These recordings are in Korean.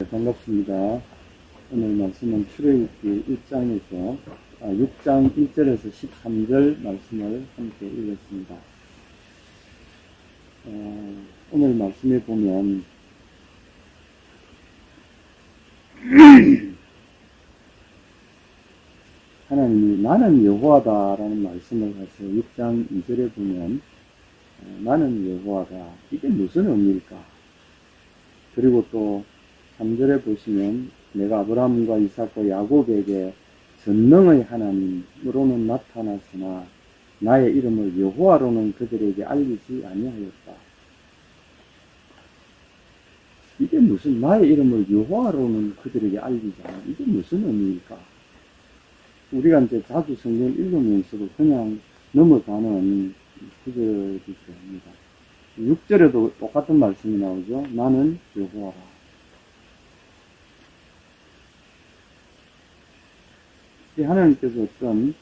네, 반갑습니다. 오늘 말씀은 출애굽기 1장에서 6장 1절에서 13절 말씀을 함께 읽었습니다. 오늘 말씀에 보면 하나님이 나는 여호와다라는 말씀을 해서 6장 2절에 보면 나는 여호와다, 이게 무슨 의미일까? 그리고 또 3절에 보시면 내가 아브라함과 이삭과 야곱에게 전능의 하나님으로는 나타났으나 나의 이름을 여호와로는 그들에게 알리지 아니하였다. 이게 무슨, 나의 이름을 여호와로는 그들에게 알리지 않아, 이게 무슨 의미일까? 우리가 이제 자주 성경 읽으면서도 그냥 넘어가는 구절이 됩니다. 6절에도 똑같은 말씀이 나오죠. 나는 여호와라. 하나님께서 어떤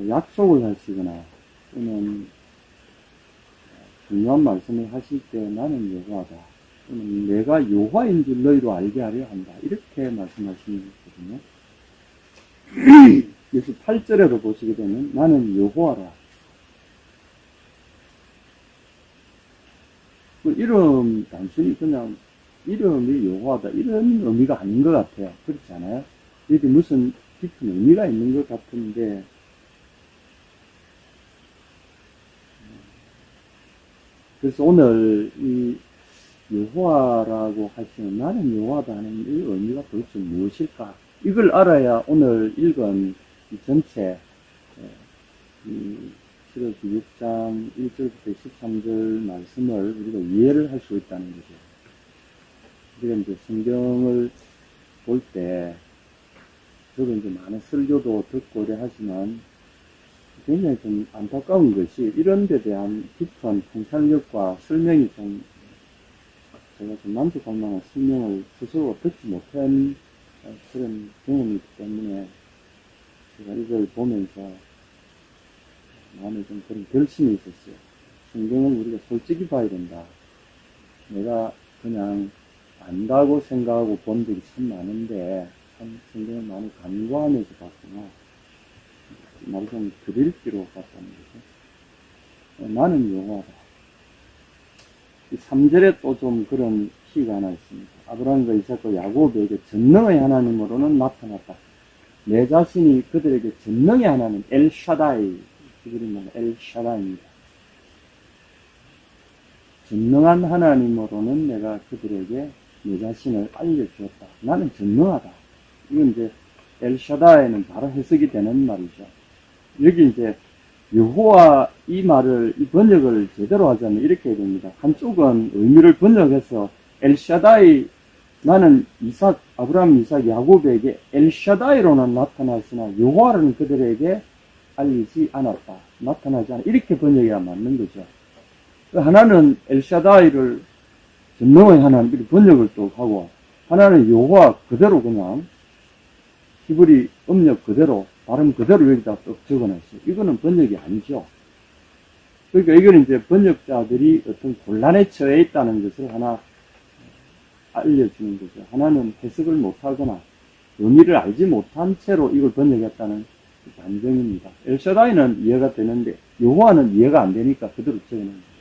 약속을 하시거나 또는 중요한 말씀을 하실 때 나는 여호와다, 또는 내가 여호와인 줄 너희로 알게 하려 한다, 이렇게 말씀하시는 거거든요. 그래서 8절에도 보시게 되면 나는 여호와라. 그 이름 단순히 그냥 이름이 여호와다 이런 의미가 아닌 것 같아요. 그렇지 않아요? 여기 무슨 깊은 의미가 있는 것 같은데, 그래서 오늘 이 여호와라고 하시는 나는 여호와다 하는 이 의미가 도대체 무엇일까? 이걸 알아야 오늘 읽은 이 전체 이 출애굽기 6장 1절부터 13절 말씀을 우리가 이해를 할 수 있다는 거죠. 우리가 이제 성경을 볼 때, 저도 이제 많은 설교도 듣고 이래 하지만, 굉장히 좀 안타까운 것이, 이런 데 대한 깊은 통찰력과 설명이 좀, 제가 좀 만족할 만한 설명을 스스로 듣지 못한 그런 경험이기 때문에, 제가 이걸 보면서 마음에 좀 그런 결심이 있었어요. 성경을 우리가 솔직히 봐야 된다. 내가 그냥 안다고 생각하고 본 적이 참 많은데, 참 성경을 많이 간과하면서 봤구나. 말하자면 그릴기로 봤다는 거죠. 나는 여호와다. 이 3절에 또 좀 그런 시가 하나 있습니다. 아브라함과 이삭과 야곱에게 전능의 하나님으로는 나타났다. 내 자신이 그들에게 전능의 하나님, 엘샤다이, 히브리말 엘샤다이입니다. 전능한 하나님으로는 내가 그들에게 내 자신을 알려주었다. 나는 전능하다. 이건 이제 엘샤다에는 바로 해석이 되는 말이죠. 여기 이제 여호와 이 말을, 이 번역을 제대로 하자면 이렇게 해야 됩니다. 한쪽은 의미를 번역해서 엘샤다이, 나는 아브라함, 이삭, 야곱에게 엘샤다이로는 나타났으나 여호와는 그들에게 알리지 않았다. 나타나지 않았다. 이렇게 번역해야 맞는 거죠. 하나는 엘샤다이를 전능의 하나님, 이렇게 번역을 또 하고, 하나는 여호와 그대로 그냥 히브리 음력 그대로, 발음 그대로 여기다 또 적어놨어요. 이거는 번역이 아니죠. 그러니까 이거는 이제 번역자들이 어떤 곤란에 처해 있다는 것을 하나 알려주는 거죠. 하나는 해석을 못하거나 의미를 알지 못한 채로 이걸 번역했다는 반증입니다. 엘샤다이는 이해가 되는데 여호와는 이해가 안 되니까 그대로 적어놓은 거예요.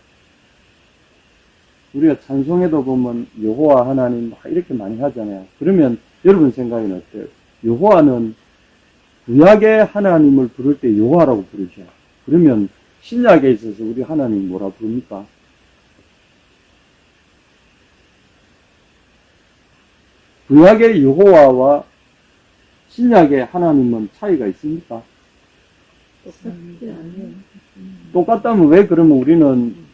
우리가 찬송에도 보면 여호와 하나님 막 이렇게 많이 하잖아요. 그러면 여러분 생각에는 어때요? 여호와는 구약의 하나님을 부를 때 여호와라고 부르죠. 그러면 신약에 있어서 우리 하나님 뭐라 부릅니까? 구약의 여호와와 신약의 하나님은 차이가 있습니까? 똑같다면 왜 그러면 우리는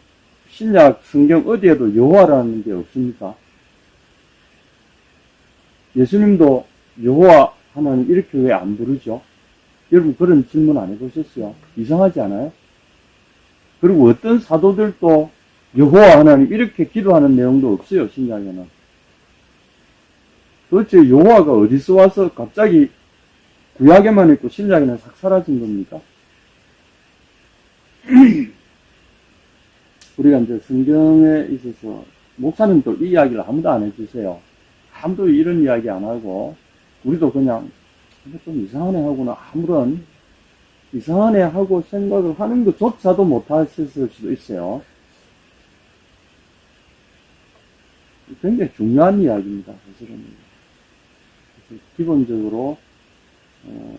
신약 성경 어디에도 여호와라는 게 없습니까? 예수님도 여호와 하나님 이렇게 왜 안 부르죠? 여러분 그런 질문 안 해보셨어요? 이상하지 않아요? 그리고 어떤 사도들도 여호와 하나님 이렇게 기도하는 내용도 없어요. 신약에는. 도대체 여호와가 어디서 와서 갑자기 구약에만 있고 신약에는 싹 사라진 겁니까? 우리가 이제 성경에 있어서 목사님도 이 이야기를 아무도 안 해주세요. 아무도 이런 이야기 안 하고, 우리도 그냥, 좀 이상하네 하고는 아무런 이상하네 하고 생각을 하는 것조차도 못 하셨을 수도 있어요. 굉장히 중요한 이야기입니다, 사실은. 그래서 기본적으로,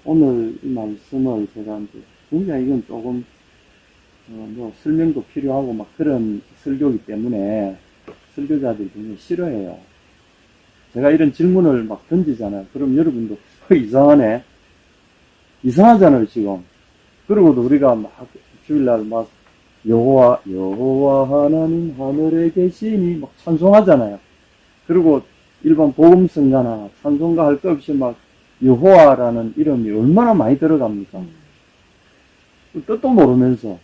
오늘 이 말씀을 제가 이제 굉장히 이건 조금, 설명도 필요하고 막 그런 설교이기 때문에 설교자들이 굉장히 싫어해요. 제가 이런 질문을 막 던지잖아요. 그럼 여러분도 이상하네. 이상하잖아요, 지금. 그러고도 우리가 막 주일날 막 여호와 하나님 하늘에 계시니 막 찬송하잖아요. 그리고 일반 복음성가나 찬송가 할 것 없이 막 여호와라는 이름이 얼마나 많이 들어갑니까? 뜻도 모르면서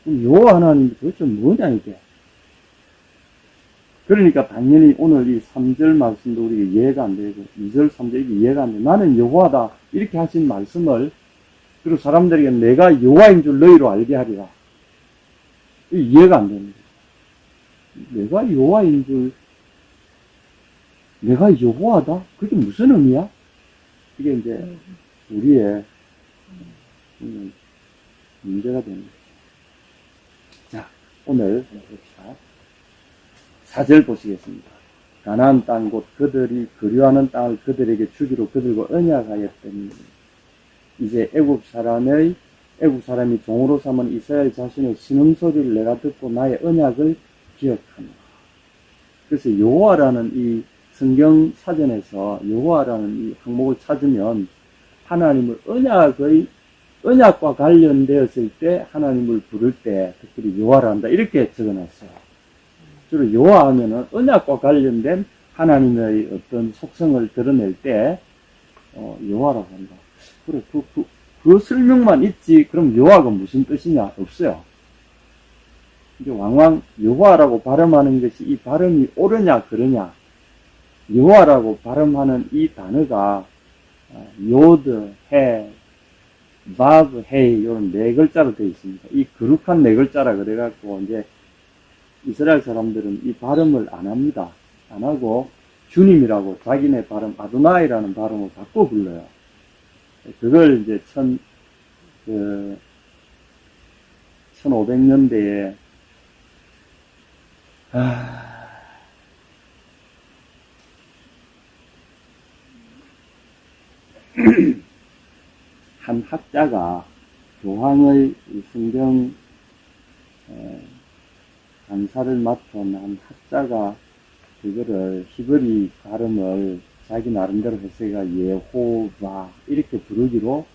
여호와 하나님이 도대체 뭐냐 이게. 그러니까 당연히 오늘 이 3절 말씀도 우리가 이해가 안 되고 2절 3절 이게 이해가 안 돼. 나는 여호와다 이렇게 하신 말씀을 그리고 사람들에게 내가 여호와인 줄 너희로 알게 하리라. 이해가 안 됩니다. 내가 여호와인 줄, 내가 여호와다? 그게 무슨 의미야? 이게 이제 우리의 문제가 됩니다. 자, 오늘 봅시다. 4절 보시겠습니다. 가나안 땅 곧 그들이 그리워하는 땅을 그들에게 주기로 그들과 언약하였더니 이제 애국 사람이 종으로 삼은 이스라엘 자신의 신음소리를 내가 듣고 나의 언약을 기억하노라. 그래서 여호와라는 이 성경 사전에서 여호와라는 이 항목을 찾으면 하나님을 언약과 관련되었을 때 하나님을 부를 때 특별히 여호와라 한다 이렇게 적어놨어요. 주로 여호와 하면은 언약과 관련된 하나님의 어떤 속성을 드러낼 때 여호와라고 한다. 그래, 그 설명만 있지, 그럼 여호와가 무슨 뜻이냐? 없어요. 이제 왕왕 여호와라고 발음하는 것이 이 발음이 옳으냐, 그러냐? 여호와라고 발음하는 이 단어가, 요드, 해, 바브, 헤이, 이런 네 글자로 되어 있습니다. 이 거룩한 네 글자라 그래갖고, 이제, 이스라엘 사람들은 이 발음을 안 합니다. 안 하고, 주님이라고 자기네 발음, 아도나이라는 발음을 바꿔 불러요. 그걸 이제 1500년대에, 한 학자가 교황의 성경 강사를 맡은 한 학자가 그거를 히브리 발음을 자기 나름대로 해석가 예호와 이렇게 부르기로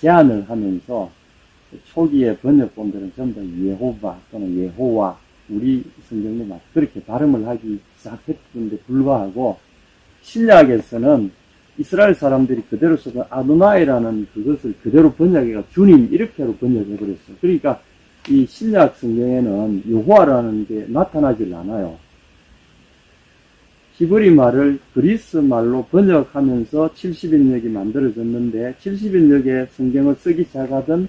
제안을 하면서 초기의 번역본들은 전부 다 예호바 또는 예호와 우리 성경에 막 그렇게 발음을 하기 시작했는데 불구하고 신약에서는 이스라엘 사람들이 그대로 써서 아도나이라는 그것을 그대로 번역해가 주님 이렇게로 번역해버렸어요. 그러니까 이 신약 성경에는 여호와라는 게 나타나질 않아요. 히브리 말을 그리스 말로 번역하면서 70인역이 만들어졌는데 70인역의 성경을 쓰기 시작하던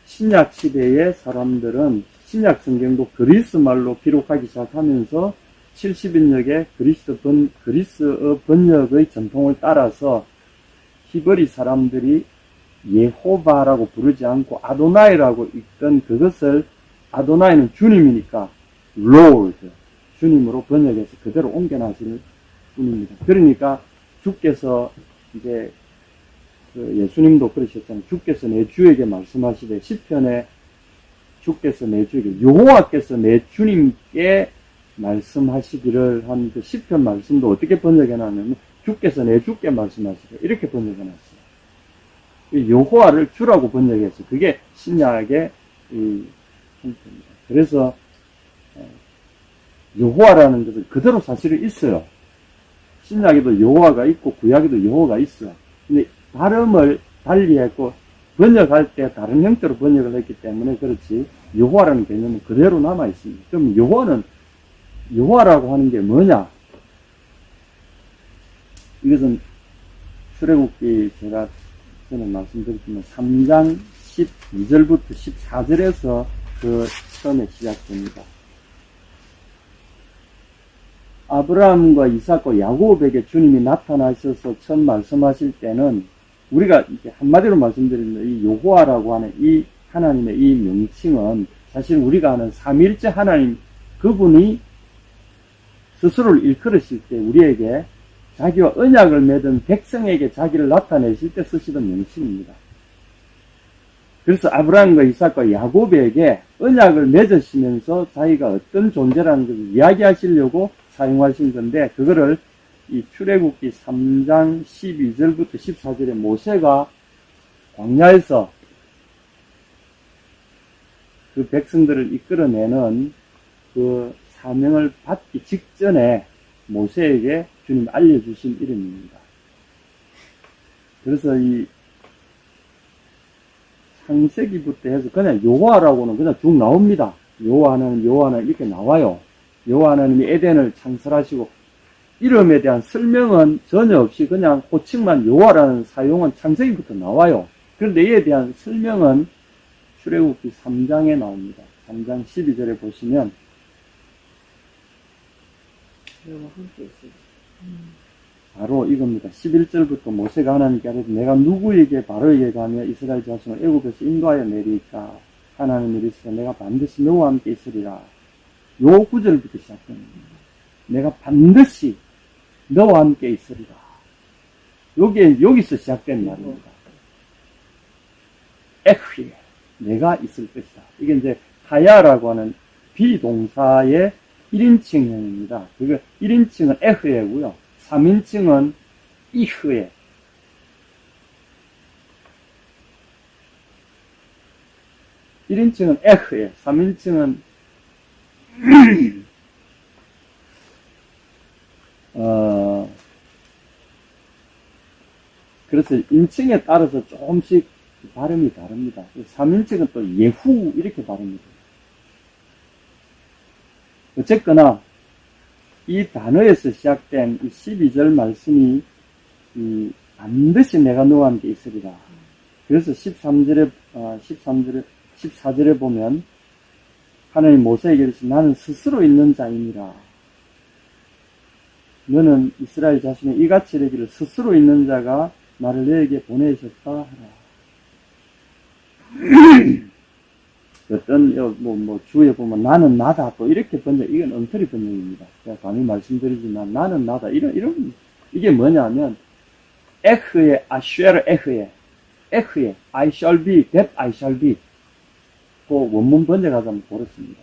신약 시대의 사람들은 신약 성경도 그리스 말로 기록하기 시작하면서 70인역의 그리스어 번역의 전통을 따라서 히브리 사람들이 예호바라고 부르지 않고 아도나이라고 읽던 그것을 아도나이는 주님이니까 Lord 주님으로 번역해서 그대로 옮겨나시는 분입니다. 그러니까 주께서 이제 예수님도 그러셨잖아요. 주께서 내 주에게 말씀하시되 시편에 주께서 내 주에게 여호와께서 내 주님께 말씀하시기를 한 그 시편 말씀도 어떻게 번역해놨냐면 주께서 내 주께 말씀하시기를 이렇게 번역해놨어요. 여호와를 주라고 번역했어요. 그게 신약의 이 형태입니다. 그래서 여호와라는 것은 그대로 사실은 있어요. 신약에도 여호와가 있고 구약에도 여호와가 있어요. 근데 발음을 달리했고 번역할 때 다른 형태로 번역을 했기 때문에 그렇지 여호와라는 개념은 그대로 남아 있습니다. 그럼 여호와라고 하는 게 뭐냐? 이것은 출애굽기 제가 전에 말씀드렸지만 3장 12절부터 14절에서 그 처음에 시작됩니다. 아브라함과 이삭과 야곱에게 주님이 나타나셔서 처음 말씀하실 때는 우리가 이렇게 한마디로 말씀드리면 이 여호와라고 하는 이 하나님의 이 명칭은 사실 우리가 아는 삼위일체 하나님 그분이 스스로를 일컬으실 때 우리에게 자기와 언약을 맺은 백성에게 자기를 나타내실 때 쓰시던 명칭입니다. 그래서 아브라함과 이삭과 야곱에게 언약을 맺으시면서 자기가 어떤 존재라는 것을 이야기하시려고 사용하신 건데 그거를 이 출애굽기 3장 12절부터 14절에 모세가 광야에서 그 백성들을 이끌어내는 그 사명을 받기 직전에 모세에게 주님 알려주신 이름입니다. 그래서 이 창세기부터 해서 그냥 여호와라고는 그냥 쭉 나옵니다. 여호와는 이렇게 나와요. 여호와 하나님이 에덴을 창설하시고 이름에 대한 설명은 전혀 없이 그냥 호칭만 여호와라는 사용은 창세기부터 나와요. 그런데 이에 대한 설명은 출애굽기 3장에 나옵니다. 3장 12절에 보시면 바로 이겁니다. 11절부터 모세가 하나님께 하되 내가 누구에게 바로에게 가며 이스라엘 자손을 애굽에서 인도하여 내리까 하나님이 이르시되 내가 반드시 너와 함께 있으리라. 요 구절부터 시작됩니다. 내가 반드시 너와 함께 있으리라. 여기서 시작된 말입니다. 에흐예, 내가 있을 것이다. 이게 이제 하야라고 하는 비동사의 1인칭형입니다. 그게 1인칭은 에흐예고요. 3인칭은 이흐예. (1인칭은) 에흐예, 3인칭은 그래서 인칭에 따라서 조금씩 발음이 다릅니다. 3인칭은 또 예후 이렇게 발음이 돼요. 어쨌거나 이 단어에서 시작된 이 12절 말씀이 반드시 내가 너와 함께 있으리라. 그래서 14절에 보면 하나님 모세에게 이르시되 나는 스스로 있는 자이니라. 너는 이스라엘 자신의 이같이 이르기를 스스로 있는 자가 나를 너에게 보내셨다 하라. 어떤 주에 보면 나는 나다 또 이렇게 번역, 이건 엉터리 번역입니다. 제가 감히 말씀드리지만 나는 나다 이런 이게 뭐냐면 에흐에 아쉐르 에흐에 I shall be that I shall be 그 원문 번역하자면 그렇습니다.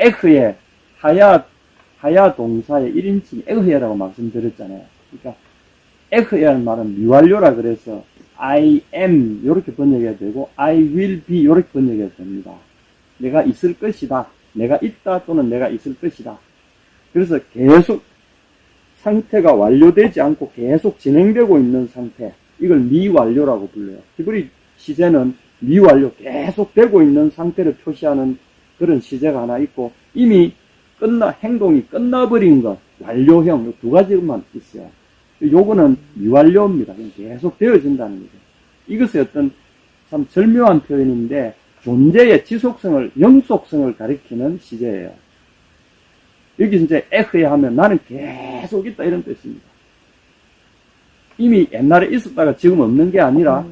에흐에 하야 동사의 1인칭 에흐에라고 말씀드렸잖아요. 그러니까 에흐에라는 말은 미완료라 그래서 I am 이렇게 번역해야 되고 I will be 이렇게 번역해야 됩니다. 내가 있을 것이다. 내가 있다 또는 내가 있을 것이다. 그래서 계속 상태가 완료되지 않고 계속 진행되고 있는 상태, 이걸 미완료라고 불러요. 히브리 시제는 미완료 계속 되고 있는 상태를 표시하는 그런 시제가 하나 있고 이미 행동이 끝나버린 것, 완료형 두 가지만 있어요. 요거는 미완료입니다. 계속 되어진다는 거죠. 이것이 어떤 참 절묘한 표현인데 존재의 지속성을, 영속성을 가리키는 시제예요. 여기 이제 에흐에 하면 나는 계속 있다 이런 뜻입니다. 이미 옛날에 있었다가 지금 없는 게 아니라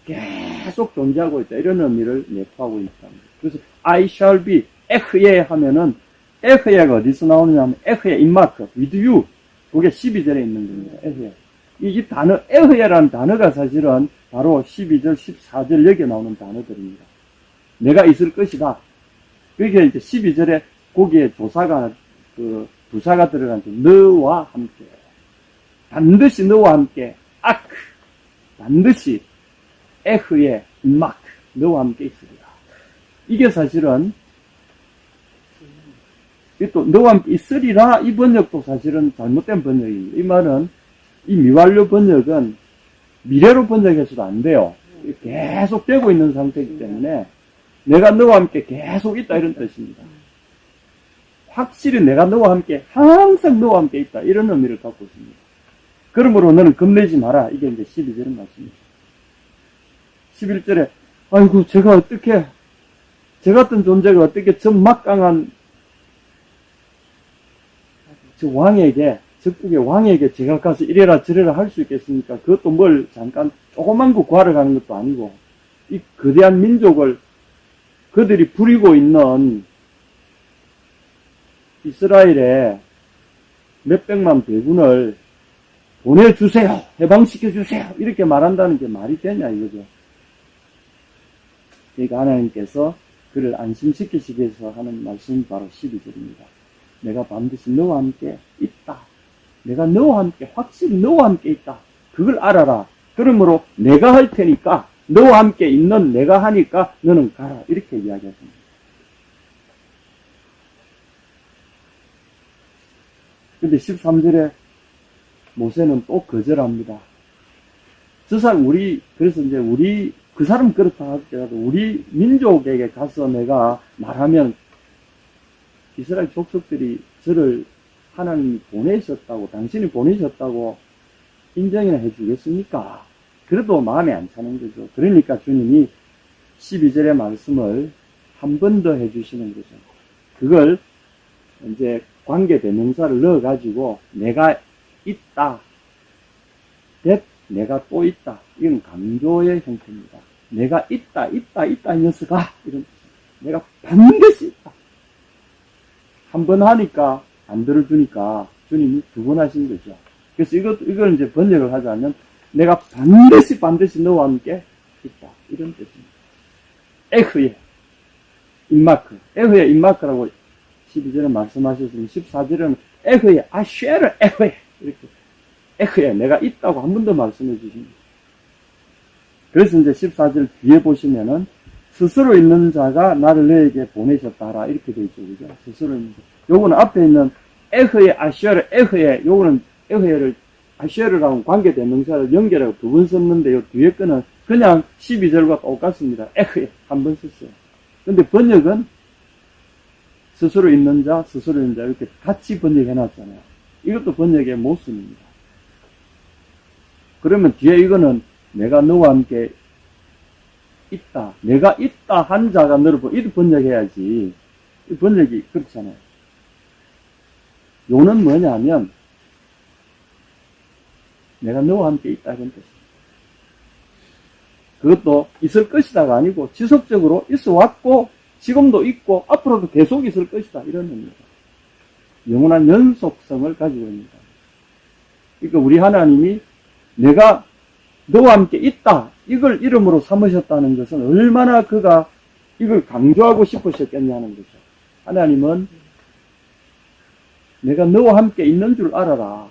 계속 존재하고 있다 이런 의미를 내포하고 있다. 그래서 I shall be 에흐에 하면은 에흐에가 어디서 나오느냐 하면 에흐에 인마크 with you 그게 12절에 있는 겁니다. 에흐에. 이 단어 에흐에라는 단어가 사실은 바로 12절 14절 여기에 나오는 단어들입니다. 내가 있을 것이다. 그게 이제 12절에 거기에 조사가 부사가 들어간 너와 함께 반드시 너와 함께 아크 반드시 에흐에 마크 너와 함께 있으리라. 이게 사실은 또 너와 함께 있으리라 이 번역도 사실은 잘못된 번역입니다. 이 말은 이 미완료 번역은 미래로 번역해서도 안 돼요. 계속 되고 있는 상태이기 때문에 내가 너와 함께 계속 있다 이런 뜻입니다. 확실히 내가 너와 함께 항상 너와 함께 있다 이런 의미를 갖고 있습니다. 그러므로 너는 겁내지 마라. 이게 이제 12절의 말씀입니다. 11절에 아이고 제가 어떻게 저 같은 존재가 어떻게 저 막강한 저 왕에게, 적국의 왕에게 제가 가서 이래라 저래라 할 수 있겠습니까? 그것도 뭘 잠깐 조그만 거 구하러 가는 것도 아니고, 이 거대한 민족을 그들이 부리고 있는 이스라엘의 몇백만 대군을 보내주세요. 해방시켜주세요. 이렇게 말한다는 게 말이 되냐 이거죠. 그러니까 하나님께서 그를 안심시키시기 위해서 하는 말씀이 바로 12절입니다. 내가 반드시 너와 함께 있다. 내가 너와 함께, 확실히 너와 함께 있다. 그걸 알아라. 그러므로 내가 할 테니까, 너와 함께 있는 내가 하니까 너는 가라. 이렇게 이야기하십니다. 근데 13절에 모세는 또 거절합니다. 저 사람 그래서 이제 그 사람 그렇다 할지라도 우리 민족에게 가서 내가 말하면 이스라엘 족속들이 저를 하나님이 보내셨다고, 당신이 보내셨다고 인정이나 해주겠습니까? 그래도 마음에 안 차는 거죠. 그러니까 주님이 12절의 말씀을 한 번 더 해주시는 거죠. 그걸 이제 관계대명사를 넣어가지고 내가 있다. 내가 또 있다. 이건 강조의 형태입니다. 내가 있다, 이 녀석아. 이런 뜻입니다. 내가 반드시 있다. 한 번 하니까 안 들어주니까 주님이 두 번 하신 거죠. 그래서 이걸 이제 번역을 하자면 내가 반드시 너와 함께 있다. 이런 뜻입니다. 에흐의 임마크. 에흐의 임마크라고 12절에 말씀하셨으면 14절에는 에흐의 아쉐르 에흐의 이렇게 에흐의 내가 있다고 한 번 더 말씀해 주십니다. 그래서 이제 14절 뒤에 보시면은 스스로 있는 자가 나를 너에게 보내셨다라 이렇게 되어 있죠. 그죠? 스스로 있는 자. 요거는 앞에 있는 에흐의 아쉐르 에흐의 요거는 에흐의를 아쉐르라고 관계대명사를 연결하고 두 번 썼는데 요 뒤에 거는 그냥 12절과 똑같습니다. 에흐의 한 번 썼어요. 근데 번역은 스스로 있는 자 이렇게 같이 번역해 놨잖아요. 이것도 번역의 모순입니다. 그러면 뒤에 이거는 내가 너와 함께 있다. 내가 있다 한 자가 너를 이렇게 번역해야지. 이 번역이 그렇잖아요. 요는 뭐냐면 내가 너와 함께 있다 이런 뜻입니다. 그것도 있을 것이다가 아니고 지속적으로 있어 왔고 지금도 있고 앞으로도 계속 있을 것이다 이런 의미입니다. 영원한 연속성을 가지고 있습니다. 그러니까 우리 하나님이 내가 너와 함께 있다 이걸 이름으로 삼으셨다는 것은 얼마나 그가 이걸 강조하고 싶으셨겠냐는 거죠. 하나님은 내가 너와 함께 있는 줄 알아라.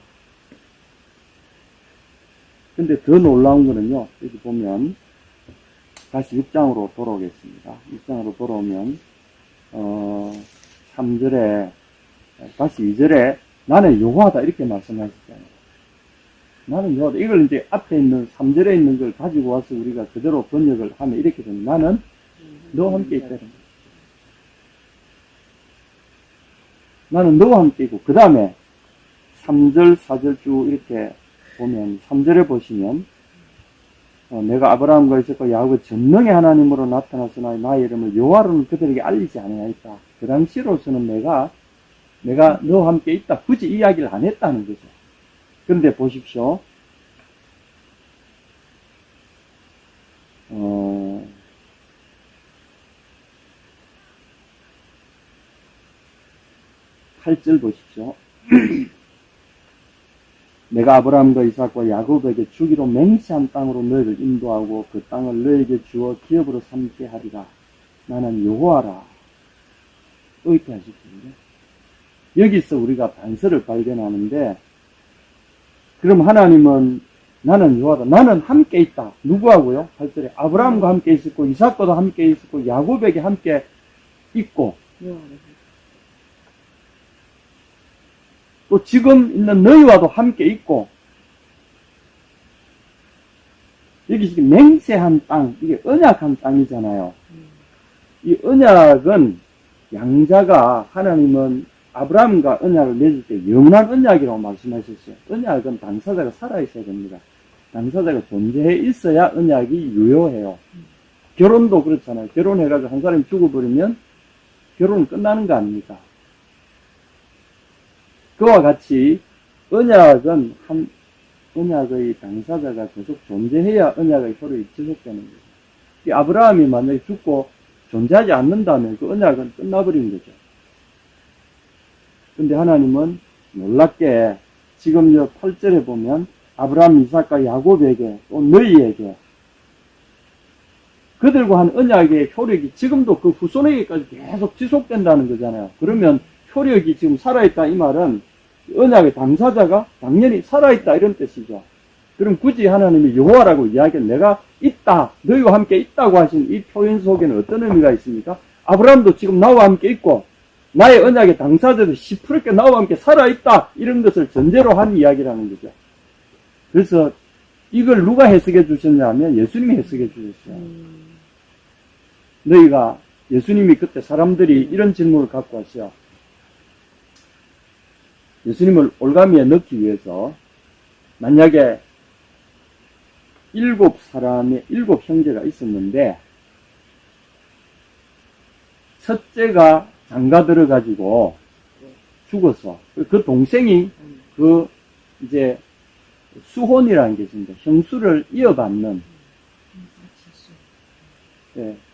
근데 더 놀라운 거는요, 여기 보면 다시 6장으로 돌아오겠습니다. 6장으로 돌아오면 3절에 다시 2절에 나는 여호와다 이렇게 말씀하셨잖아요. 나는 여호와다. 이걸 이제 앞에 있는 3절에 있는 걸 가지고 와서 우리가 그대로 번역을 하면 이렇게 됩니다. 나는 너와 함께 있다. 나는 너와 함께 있고 그 다음에 3절 4절 쭉 이렇게 보면 3절에 보시면 내가 아브라함과 이삭과 야곱의 전능의 하나님으로 나타났으나 나의 이름을 여호와로는 그들에게 알리지 아니하였다. 그 당시로서는 내가 너와 함께 있다. 굳이 이야기를 안 했다는 거죠. 그런데 보십시오. 8절 보십시오. 내가 아브라함과 이삭과 야곱에게 주기로 맹세한 땅으로 너희를 인도하고 그 땅을 너희에게 주어 기업으로 삼게 하리라. 나는 여호와라. 이렇게 하셨거든요. 여기서 우리가 단서를 발견하는데 그럼 하나님은 나는 여호와다. 나는 함께 있다. 누구하고요? 8절에 아브라함과 함께 있었고 이삭과도 함께 있었고 야곱에게 함께 있고 또 지금 있는 너희와도 함께 있고 여기 지금 맹세한 땅, 이게 언약한 땅이잖아요. 이 언약은 양자가 하나님은 아브라함과 언약을 맺을 때 영원한 언약이라고 말씀하셨어요. 언약은 당사자가 살아있어야 됩니다. 당사자가 존재해 있어야 언약이 유효해요. 결혼도 그렇잖아요. 결혼해가지고 한 사람이 죽어버리면 결혼은 끝나는 거 아닙니까? 그와 같이 언약은 언약의 당사자가 계속 존재해야 언약의 효력이 지속되는 거죠. 이 아브라함이 만약에 죽고 존재하지 않는다면 그 언약은 끝나버린 거죠. 근데 하나님은 놀랍게 지금 8절에 보면 아브라함, 이삭과 야곱에게 또 너희에게 그들과 한 언약의 효력이 지금도 그 후손에게까지 계속 지속된다는 거잖아요. 그러면 효력이 지금 살아있다 이 말은 언약의 당사자가 당연히 살아있다 이런 뜻이죠. 그럼 굳이 하나님이 여호와라고 이야기한 내가 있다, 너희와 함께 있다고 하신 이 표현 속에는 어떤 의미가 있습니까? 아브라함도 지금 나와 함께 있고 나의 언약의 당사자도 시퍼렇게 나와 함께 살아있다 이런 것을 전제로 한 이야기라는 거죠. 그래서 이걸 누가 해석해 주셨냐면 예수님이 해석해 주셨어요. 너희가 예수님이 그때 사람들이 이런 질문을 갖고 왔어요. 예수님을 올가미에 넣기 위해서 만약에 7 형제가 있었는데 첫째가 장가 들어가지고 죽어서 그 동생이 그 이제 수혼이라는 게 있습니다. 형수를 이어받는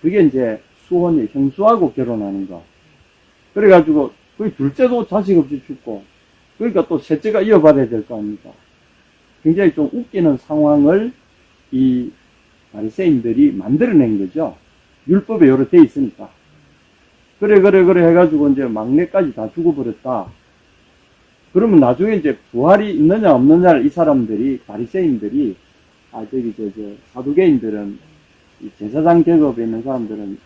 그게 이제 수혼이 형수하고 결혼하는 거. 그래가지고 그 둘째도 자식 없이 죽고 그러니까 또 셋째가 이어받아야 될 거 아닙니까? 굉장히 좀 웃기는 상황을 이 바리새인들이 만들어낸 거죠. 율법에 여러 돼 있으니까. 그래 해가지고 이제 막내까지 다 죽어버렸다. 그러면 나중에 이제 부활이 있느냐 없느냐를 이 사람들이 바리새인들이 사두개인들은 이 제사장 계급에 있는 사람들은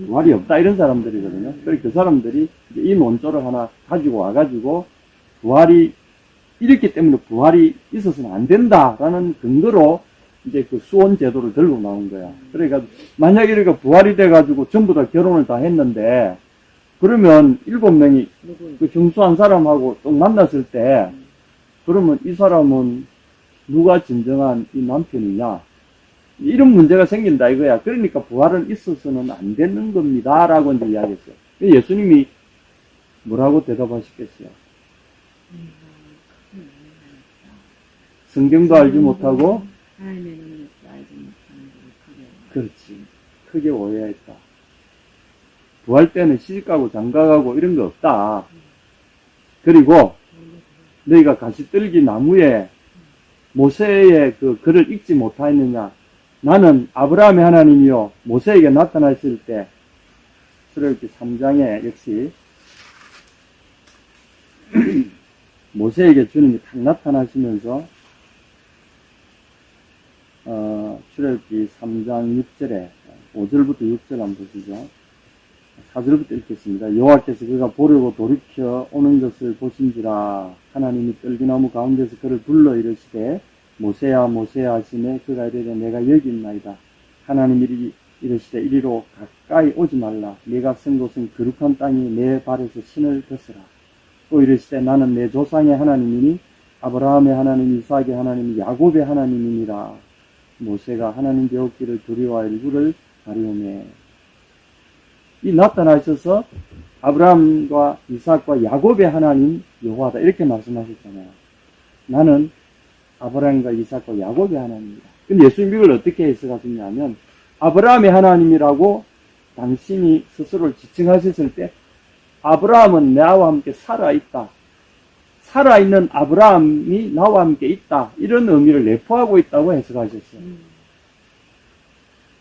부활이 없다 이런 사람들이거든요. 그래서 그 사람들이 이제 이 논조를 하나 가지고 와가지고 부활이 이렇기 때문에 부활이 있어서는 안 된다라는 근거로 이제 그 수혼 제도를 들고 나온 거야. 그러니까 만약에 이렇게 부활이 돼가지고 전부 다 결혼을 다 했는데 그러면 7명이 그 형수한 사람하고 또 만났을 때 그러면 이 사람은 누가 진정한 이 남편이냐 이런 문제가 생긴다 이거야. 그러니까 부활은 있어서는 안 되는 겁니다 라고 이제 이야기했어요. 예수님이 뭐라고 대답하셨겠어요? 성경도 알지 못하고 하나님의 능력도 알지 못하는 것을 그렇지. 크게 오해했다. 부활 때는 시집가고 장가가고 이런 거 없다. 그리고 너희가 가시떨기 나무에 모세의 그 글을 읽지 못하였느냐. 나는 아브라함의 하나님이요 모세에게 나타났을 때 출애굽기 3장에 역시 모세에게 주님이 탁 나타나시면서 출애굽기 3장 6절에 5절부터 6절 한번 보시죠. 4절부터 읽겠습니다. 여호와께서 그가 보려고 돌이켜 오는 것을 보신지라 하나님이 떨기나무 가운데서 그를 불러 이르시되 모세야 모세야 하시매 그가 이르되 내가 여기 있나이다. 하나님이 이르시되 이리로 가까이 오지 말라. 네가 선 곳은 거룩한 땅이 내 발에서 신을 벗으라. 또 이르시되 나는 내 조상의 하나님이니 아브라함의 하나님, 이삭의 하나님, 야곱의 하나님이니라. 모세가 하나님 배웠기를 두려워하여 얼굴을 가리우매. 이 나타나셔서 아브라함과 이삭과 야곱의 하나님 여호와다 이렇게 말씀하셨잖아요. 나는 아브라함과 이삭과 야곱의 하나님이다. 근데 예수님 이걸 어떻게 해석하셨냐면 아브라함의 하나님이라고 당신이 스스로를 지칭하셨을 때 아브라함은 나와 함께 살아있다. 살아있는 아브라함이 나와 함께 있다. 이런 의미를 내포하고 있다고 해석하셨어요.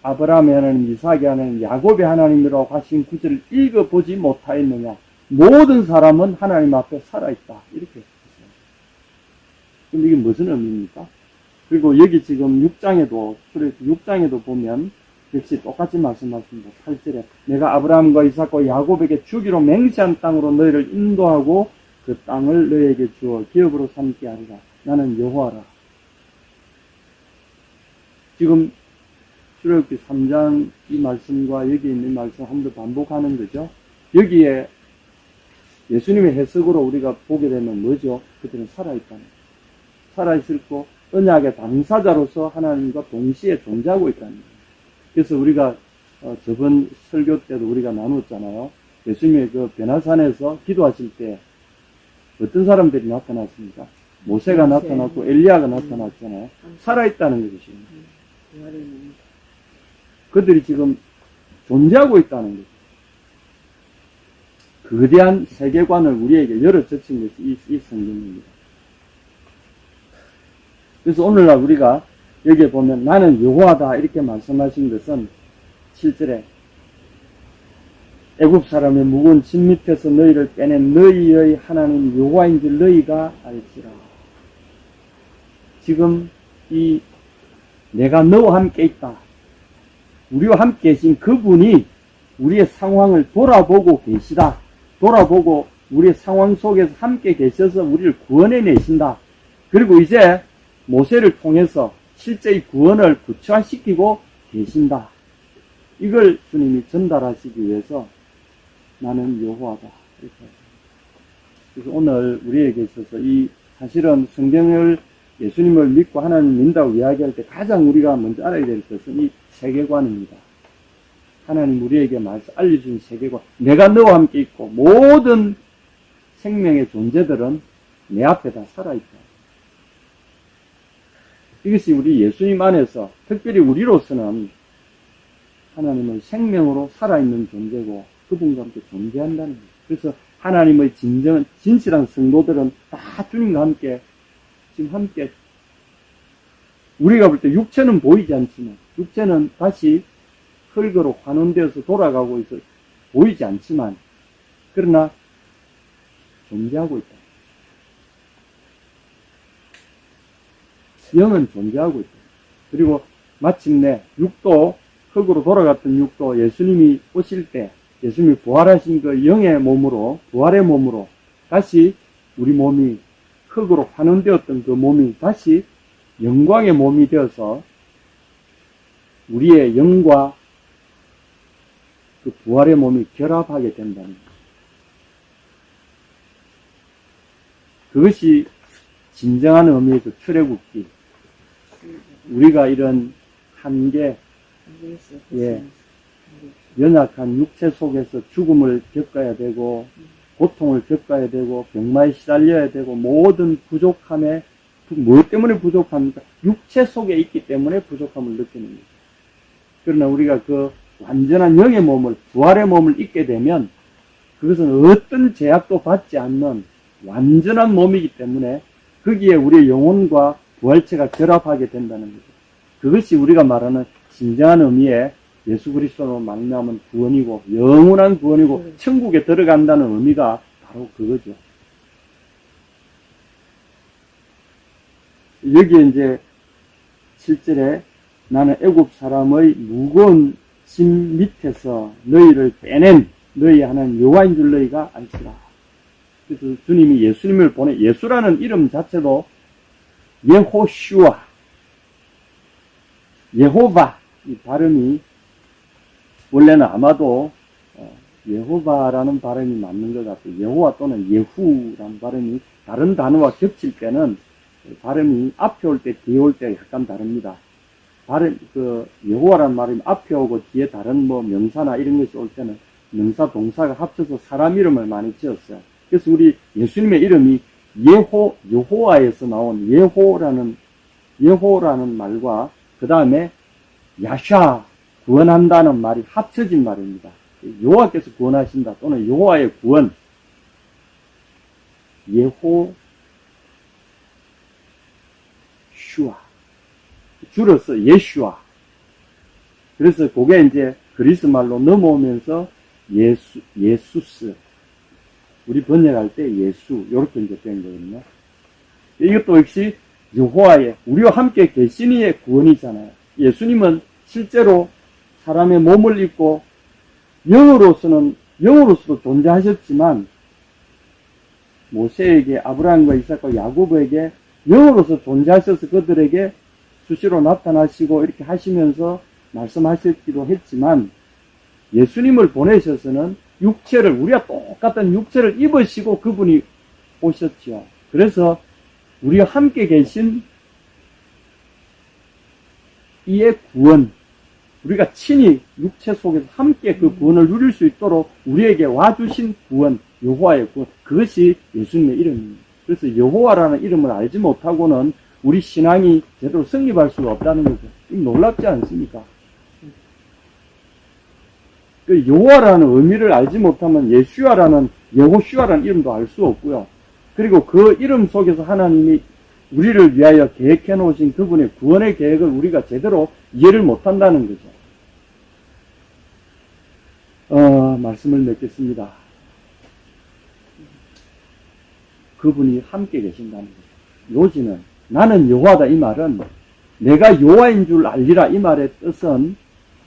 아브라함의 하나님, 이삭의 하나님, 야곱의 하나님이라고 하신 구절을 읽어보지 못하였느냐. 모든 사람은 하나님 앞에 살아있다. 이렇게 했어요. 그럼 이게 무슨 의미입니까? 그리고 여기 지금 6장에도, 출애굽기 6장에도 보면 역시 똑같이 말씀하십니다. 8절에 내가 아브라함과 이삭과 야곱에게 주기로 맹세한 땅으로 너희를 인도하고 그 땅을 너희에게 주어 기업으로 삼게 하리라. 나는 여호와라. 지금 출애굽기 3장 이 말씀과 여기 있는 말씀 한 번 더 반복하는 거죠. 여기에 예수님의 해석으로 우리가 보게 되면 뭐죠? 그들은 살아있다는 거죠. 살아있을고 언약의 당사자로서 하나님과 동시에 존재하고 있다는 거예요. 그래서 우리가 저번 설교 때도 우리가 나눴잖아요. 예수님의 그 변화산에서 기도하실 때 어떤 사람들이 나타났습니까? 모세가 나타났고 엘리야가 나타났잖아요. 살아있다는 것이. 부활의 몸. 그들이 지금 존재하고 있다는 거죠. 거대한 세계관을 우리에게 열어젖힌 것이 이 성경입니다. 그래서 오늘날 우리가 여기에 보면 나는 여호와다 이렇게 말씀하신 것은 7절에 애굽 사람의 무거운 짐 밑에서 너희를 빼낸 너희의 하나님 여호와인 줄 너희가 알지라. 지금 이 내가 너와 함께 있다. 우리와 함께 계신 그분이 우리의 상황을 돌아보고 계시다. 돌아보고 우리의 상황 속에서 함께 계셔서 우리를 구원해 내신다. 그리고 이제 모세를 통해서 실제 이 구원을 구체화시키고 계신다. 이걸 주님이 전달하시기 위해서 나는 여호와다. 이렇게. 그래서 오늘 우리에게 있어서 이 사실은 성경을 예수님을 믿고 하나님 믿는다고 이야기할 때 가장 우리가 먼저 알아야 될 것은 이 세계관입니다. 하나님 우리에게 알려준 세계관. 내가 너와 함께 있고 모든 생명의 존재들은 내 앞에 다 살아있다. 이것이 우리 예수님 안에서 특별히 우리로서는 하나님은 생명으로 살아있는 존재고 그분과 함께 존재한다는 거예요. 그래서 하나님의 진실한 성도들은 다 주님과 함께 지금 함께 우리가 볼 때 육체는 보이지 않지만 육체는 다시 흙으로 환원되어서 돌아가고 있어 보이지 않지만 그러나 존재하고 있다. 영은 존재하고 있다. 그리고 마침내 육도 흙으로 돌아갔던 육도 예수님이 오실 때 예수님이 부활하신 그 영의 몸으로 부활의 몸으로 다시 우리 몸이 흙으로 환원되었던 그 몸이 다시 영광의 몸이 되어서 우리의 영과 그 부활의 몸이 결합하게 된다는 것. 그것이 진정한 의미에서 출애굽기. 우리가 이런 한계, 연약한 육체 속에서 죽음을 겪어야 되고 고통을 겪어야 되고 병마에 시달려야 되고 모든 부족함에 무엇 때문에 부족합니까? 육체 속에 있기 때문에 부족함을 느끼는 거죠. 그러나 우리가 그 완전한 영의 몸을 부활의 몸을 입게 되면 그것은 어떤 제약도 받지 않는 완전한 몸이기 때문에 거기에 우리의 영혼과 부활체가 결합하게 된다는 거죠. 그것이 우리가 말하는 진정한 의미의 예수 그리스도로 만나면 구원이고 영원한 구원이고 천국에 들어간다는 의미가 바로 그거죠. 여기에 이제 7절에 나는 애굽 사람의 무거운 짐 밑에서 너희를 빼낸 너희 하나님 여호와인 줄 너희가 알지라. 그래서 주님이 예수님을 보내 예수라는 이름 자체도 예호슈아 예호바 이 발음이 원래는 아마도 예호바라는 발음이 맞는 것 같아요. 예호와 또는 예후라는 발음이 다른 단어와 겹칠 때는 발음이 앞에 올 때 뒤에 올 때 약간 다릅니다. 발음 예호와라는 말이 앞에 오고 뒤에 다른 뭐 명사나 이런 것이 올 때는 명사 동사가 합쳐서 사람 이름을 많이 지었어요. 그래서 우리 예수님의 이름이 여호와에서 나온 예호라는 말과 그 다음에 야샤 구원한다는 말이 합쳐진 말입니다. 여호와께서 구원하신다 또는 여호와의 구원 예호슈아 줄여서 예슈아. 그래서 그게 이제 그리스 말로 넘어오면서 예수스. 우리 번역할 때 예수 이렇게 이제 된 거거든요. 이것도 역시 여호와의 우리와 함께 계신 이의 구원이잖아요. 예수님은 실제로 사람의 몸을 입고 영으로서도 존재하셨지만 모세에게 아브라함과 이삭과 야고보에게 영으로서 존재하셔서 그들에게 수시로 나타나시고 이렇게 하시면서 말씀하셨기도 했지만 예수님을 보내셔서는 육체를 우리와 똑같은 육체를 입으시고 그분이 오셨지요. 그래서 우리와 함께 계신 이의 구원 우리가 친히 육체 속에서 함께 그 구원을 누릴 수 있도록 우리에게 와주신 구원, 여호와의 구원, 그것이 예수님의 이름입니다. 그래서 여호와라는 이름을 알지 못하고는 우리 신앙이 제대로 성립할 수가 없다는 거죠. 이거 놀랍지 않습니까? 그 여호와라는 의미를 알지 못하면 예수와라는 여호슈아라는 이름도 알 수 없고요. 그리고 그 이름 속에서 하나님이 우리를 위하여 계획해 놓으신 그분의 구원의 계획을 우리가 제대로 이해를 못한다는 거죠. 말씀을 맺겠습니다. 그분이 함께 계신다는 거죠. 요지는 나는 여호와다 이 말은 내가 여호와인 줄 알리라 이 말의 뜻은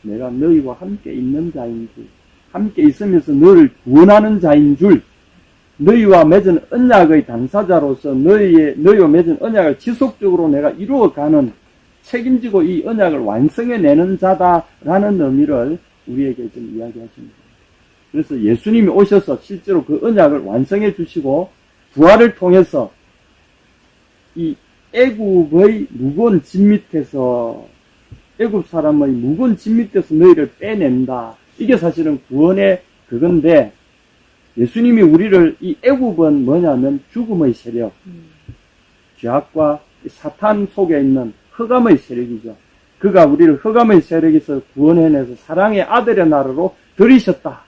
내가 너희와 함께 있는 자인 줄, 함께 있으면서 너를 구원하는 자인 줄, 너희와 맺은 언약의 당사자로서 너희와 맺은 언약을 지속적으로 내가 이루어가는, 책임지고 이 언약을 완성해내는 자다라는 의미를 우리에게 좀 이야기하십니다. 그래서 예수님이 오셔서 실제로 그 언약을 완성해 주시고 부활을 통해서 이 애굽의 무거운 짐 밑에서, 애굽 사람의 무거운 짐 밑에서 너희를 빼낸다. 이게 사실은 구원의 그건데, 예수님이 우리를, 이 애굽은 뭐냐면 죽음의 세력, 죄악과 사탄 속에 있는 흑암의 세력이죠. 그가 우리를 흑암의 세력에서 구원해내서 사랑의 아들의 나라로 들이셨다.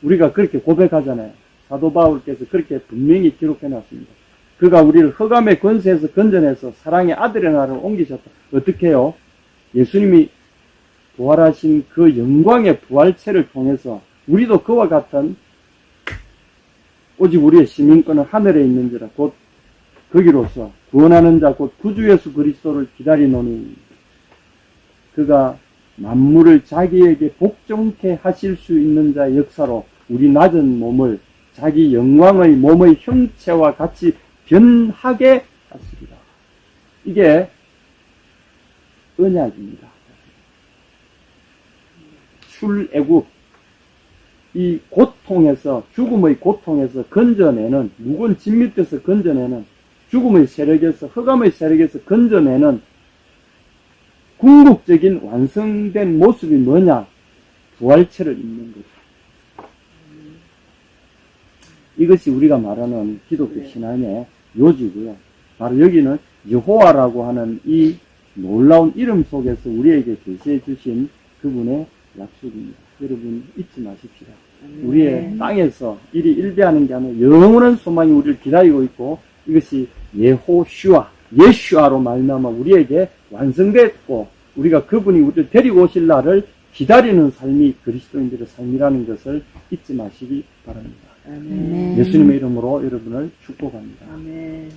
우리가 그렇게 고백하잖아요. 사도 바울께서 그렇게 분명히 기록해놨습니다. 그가 우리를 흑암의 권세에서 건져내서 사랑의 아들의 나라로 옮기셨다. 어떻게 해요? 예수님이 부활하신 그 영광의 부활체를 통해서 우리도 그와 같은, 오직 우리의 시민권은 하늘에 있는지라 곧 거기로서 구원하는 자 곧 구주 예수 그리스도를 기다리노니 그가 만물을 자기에게 복종케 하실 수 있는 자의 역사로 우리 낮은 몸을 자기 영광의 몸의 형체와 같이 변하게 하시리라. 이게 언약입니다. 출애굽, 이 고통에서, 죽음의 고통에서 건져내는, 무거운 짐 밑에서 건져내는, 죽음의 세력에서, 흑암의 세력에서 건져내는 궁극적인 완성된 모습이 뭐냐? 부활체를 입는 거죠. 이것이 우리가 말하는 기독교 신앙의 요지고요. 바로 여기는 여호와라고 하는 이 놀라운 이름 속에서 우리에게 제시해 주신 그분의 약속입니다. 여러분 잊지 마십시다. 우리의 땅에서 일이 일비하는 게 아니라 영원한 소망이 우리를 기다리고 있고, 이것이 예호슈아, 예슈아로 말미암아 우리에게 완성됐고, 우리가 그분이 우리를 데리고 오실 날을 기다리는 삶이 그리스도인들의 삶이라는 것을 잊지 마시기 바랍니다. 아멘. 예수님의 이름으로 여러분을 축복합니다. 아멘.